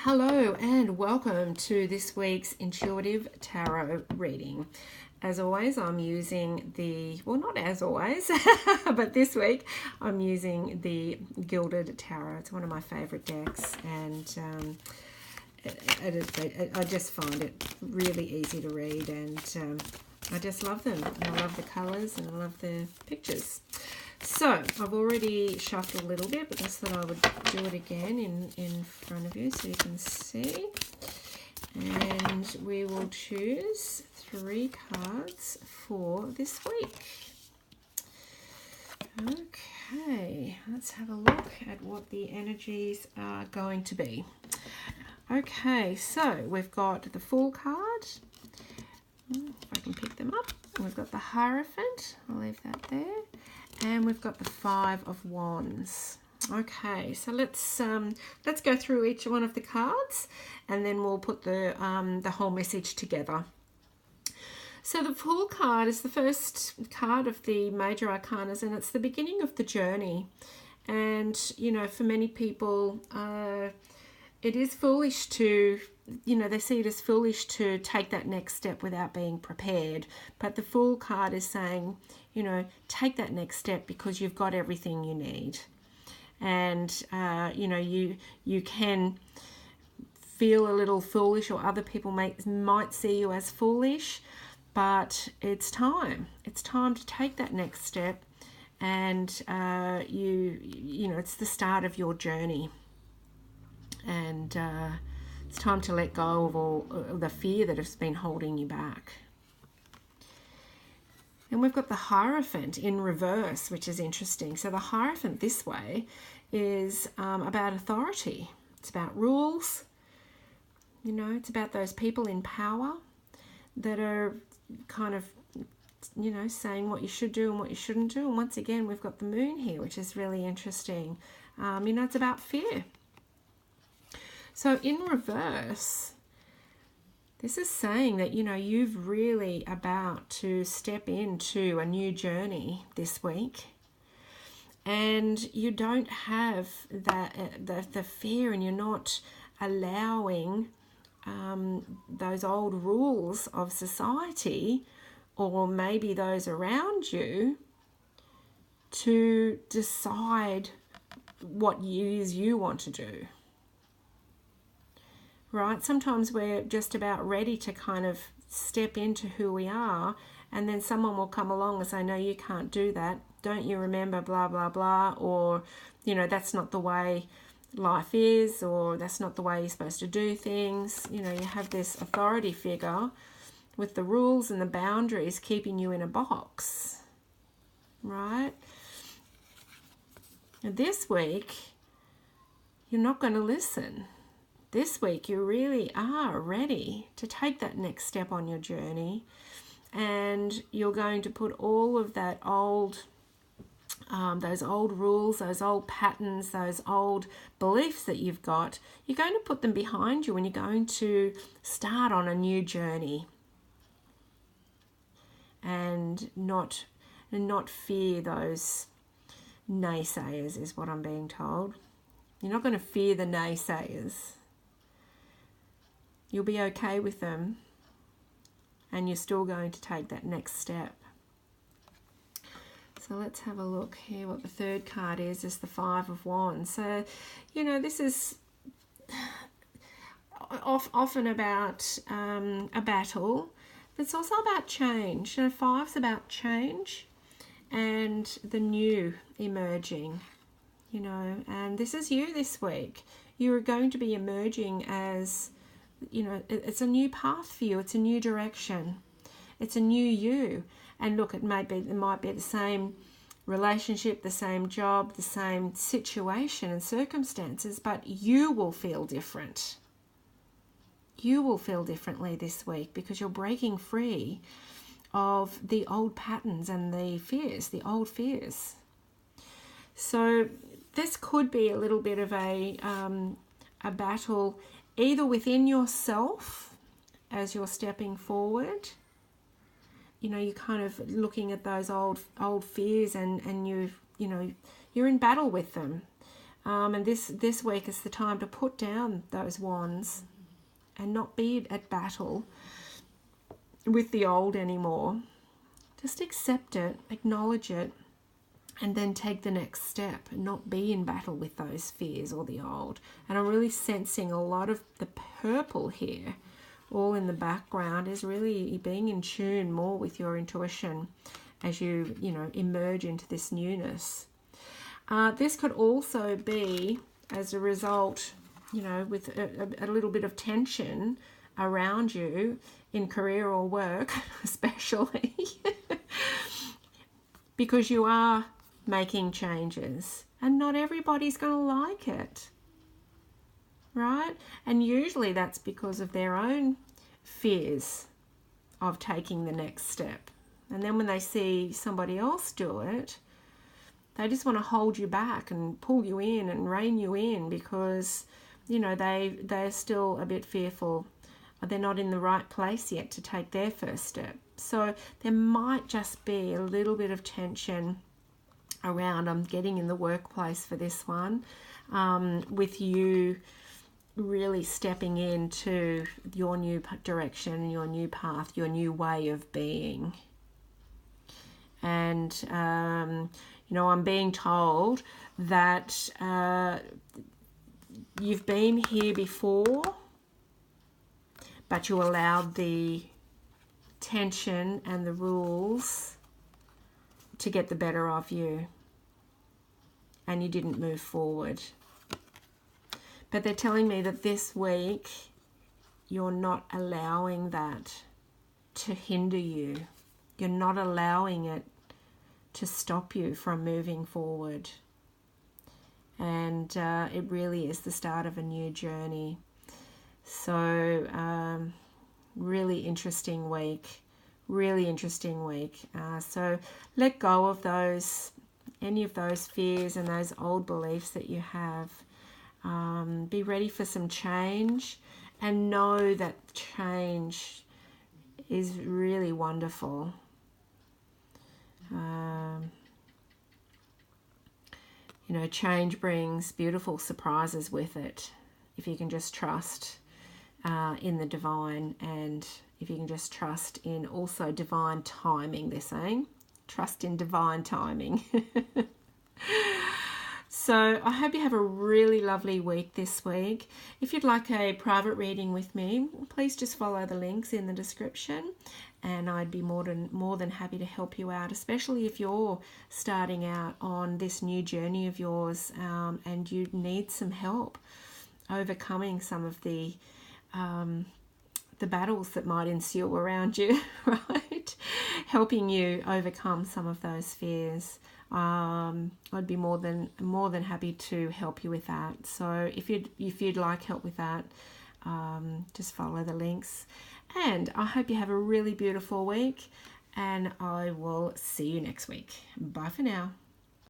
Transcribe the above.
Hello and welcome to this week's Intuitive Tarot reading. As always, I'm using not as always, but this week I'm using the Gilded Tarot. It's one of my favourite decks, and I just find it really easy to read, and I just love them. And I love the colours and I love the pictures. So I've already shuffled a little bit, but just thought I would do it again in front of you so you can see. And we will choose 3 cards for this week. Okay, let's have a look at what the energies are going to be. Okay, so we've got the Fool card. If I can pick them up. We've got the Hierophant. I'll leave that there. And we've got the 5 of Wands. Okay, so let's go through each one of the cards, and then we'll put the whole message together. So the Fool card is the first card of the major arcanas, and it's the beginning of the journey. And you know, for many people, it is foolish to, they see it as foolish to take that next step without being prepared. But the Fool card is saying, take that next step because you've got everything you need. And, you can feel a little foolish, or other people might see you as foolish, but it's time. It's time to take that next step, and, it's the start of your journey. And it's time to let go of all the fear that has been holding you back. And we've got the Hierophant in reverse, which is interesting. So the Hierophant this way is about authority. It's about rules. It's about those people in power that are kind of, saying what you should do and what you shouldn't do. And once again, we've got the Moon here, which is really interesting. It's about fear. So in reverse, this is saying that, you've really about to step into a new journey this week, and you don't have the fear, and you're not allowing those old rules of society, or maybe those around you, to decide what it is you want to do. Right? Sometimes we're just about ready to kind of step into who we are, and then someone will come along and say, no, you can't do that. Don't you remember blah, blah, blah, or, that's not the way life is, or that's not the way you're supposed to do things. You have this authority figure with the rules and the boundaries keeping you in a box, right? And this week, you're not going to listen. This week, you really are ready to take that next step on your journey, and you're going to put all of that those old rules, those old patterns, those old beliefs that you've got, you're going to put them behind you, and you're going to start on a new journey, and not fear those naysayers, is what I'm being told. You're not going to fear the naysayers. You'll be okay with them, and you're still going to take that next step. So let's have a look here. What the third card is the 5 of Wands. So, this is often about a battle, but it's also about change. 5's about change and the new emerging, and this is you this week. You are going to be emerging as, it's a new path for you. It's a new direction. It's a new you. And look, it might be the same relationship, the same job, the same situation and circumstances, but you will feel different. You will feel differently this week because you're breaking free of the old patterns and the fears, the old fears. So this could be a little bit of a battle either within yourself as you're stepping forward. You're kind of looking at those old fears, and you're in battle with them. And this week is the time to put down those wands and not be at battle with the old anymore. Just accept it, acknowledge it, and then take the next step and not be in battle with those fears or the old. And I'm really sensing a lot of the purple here, all in the background, is really being in tune more with your intuition as you emerge into this newness. This could also be as a result, with a little bit of tension around you in career or work, especially, because you are making changes and not everybody's going to like it, right? And usually that's because of their own fears of taking the next step. And then when they see somebody else do it, they just want to hold you back and pull you in and rein you in because, they're still a bit fearful. They're not in the right place yet to take their first step. So there might just be a little bit of tension around, I'm getting in the workplace for this one, with you really stepping into your new direction, your new path, your new way of being. And, I'm being told that you've been here before, but you allowed the tension and the rules to get the better of you, and you didn't move forward. But they're telling me that this week you're not allowing that to hinder you. You're not allowing it to stop you from moving forward. And it really is the start of a new journey. So really interesting week. So let go of any of those fears and those old beliefs that you have. Be ready for some change and know that change is really wonderful. Change brings beautiful surprises with it if you can just trust in the divine, and if you can just trust in also divine timing. They're saying trust in divine timing. So I hope you have a really lovely week this week. If you'd like a private reading with me, please just follow the links in the description, and I'd be more than happy to help you out, especially if you're starting out on this new journey of yours, and you need some help overcoming some of the battles that might ensue around you, right? Helping you overcome some of those fears. I'd be more than happy to help you with that. So if you'd like help with that, just follow the links. And I hope you have a really beautiful week, and I will see you next week. Bye for now.